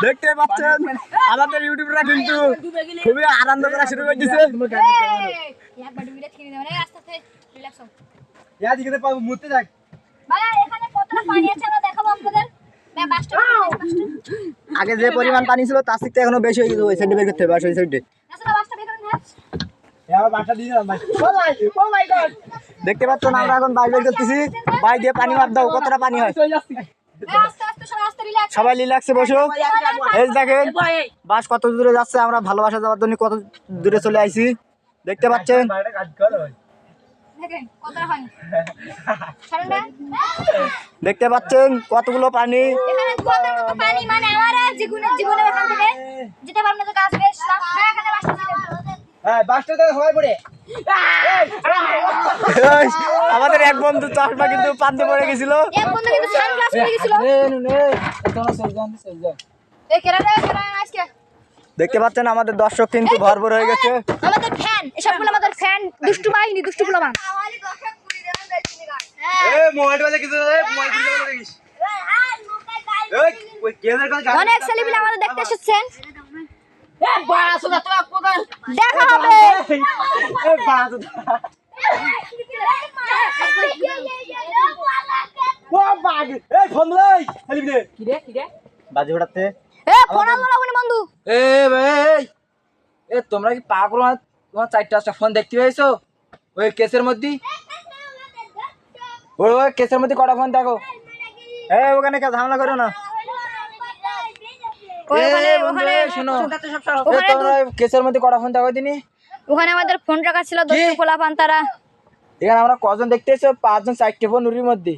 দেখতে পাচ্ছেন আমাদের ইউটিউবরা কিন্তু খুবই আনন্দ করা শুরু করে দিয়েছে। আগে যে পরিমাণ পানি ছিল তার থেকে এখনো বেশি হয়ে গেছে। ওই সাইডে বের করতে হবে, ওই সাইডে দেখতে পাচ্ছেন আমরা এখন বাইরে বের করতেছি। বাইরে দিয়ে পানি মার দাও, কতটা পানি হয়। সবাই রিল্যাক্সে বসো। এই দেখেন বাস কত দূরে যাচ্ছে, আমরা ভালোবাসা যাওয়ার জন্য কত দূরে চলে আইছি দেখতে পাচ্ছেন। দেখতে পাচ্ছেন কতগুলো পানি। আমাদের এক বন্ধু চশমা কিন্তু পান্তে পড়ে গেছিল। দেখতে পাচ্ছেন আমাদের দর্শক কিন্তু ভরপুর হয়ে গেছে। আমাদের ফ্যান, এসবগুলো আমাদের ফ্যান, দুষ্টু বাহিনী, দুষ্টু পোলাপান। অনেক সেলিব্রিটি আমাদের দেখতে এসেছেন। দেখা হবে। বাজি ওঠাতে বন্ধু তোমরা কি পাগল? তোমার 4টা ফোন দেখতে পেয়েছো ওই কেসের মধ্যে? ওই কেসের মধ্যে কটা ফোন দেখো? ওখানে কে ঝামেলা করো না। কেসের মধ্যে কটা ফোন দেখো দিনি? ওখানে আমাদের ফোন রাখা ছিল, দুষ্টু পোলাপান তারা। এখানে আমরা কজন দেখতে এসেছো? 5জন, 4টে ফোন উরির মধ্যে।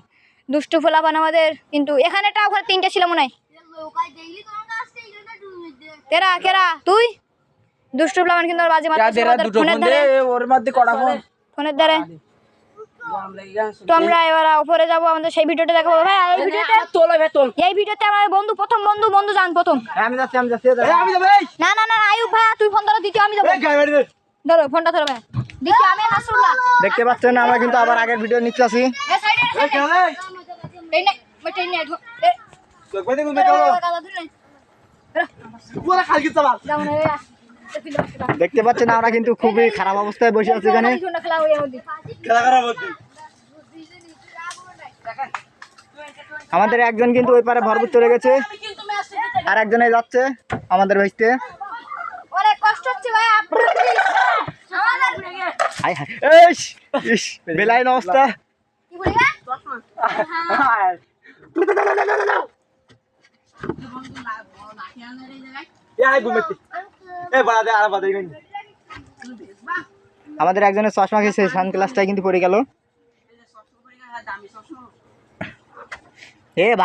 দুষ্টু পোলাপান আমাদের, কিন্তু এখানেটা ওখানে 3টা ছিল মনে হয়। কেরা কেরা তুই? দুষ্টু পোলাপান কিন্তু বাজি মারতেছে আমাদের ফোনের ধারে। ওর মধ্যে কটা ফোন? ফোনের ধারে। তো আমরা এবার উপরে যাব, আমাদের সেই ভিডিওটা দেখাবো। ভাই এই ভিডিওতে এই ভিডিওতে আমার বন্ধু প্রথম বন্ধু জান প্রথম। আমি যাচ্ছি না না না আয়ুব ভাই তুই ফোন ধরো, দ্বিতীয় আমি যাব। ধরো ফোনটা ধরো ভাই, দ্বিতীয় আমি নাসরুল্লাহ। দেখতে পাচ্ছেন আমরা কিন্তু আবার আগের ভিডিও নিতে আসি। এই সাইডে এই নে মতে নে দেখতে পাচ্ছেন আমরা কিন্তু খুবই খারাপ অবস্থায় বসে আছি এখানে। আমাদের একজন কিন্তু ওই পারে ভরপুর চলে গেছে, আর একজনে যাচ্ছে আমাদের ভাইতে। অনেক কষ্ট হচ্ছে ভাই আপনাদের। বেলাইন অবস্থা। কি বলিবা? আমাদের একজনের চশমা খেয়েছে, সানগ্লাসটাই কিন্তু পড়ে গেল।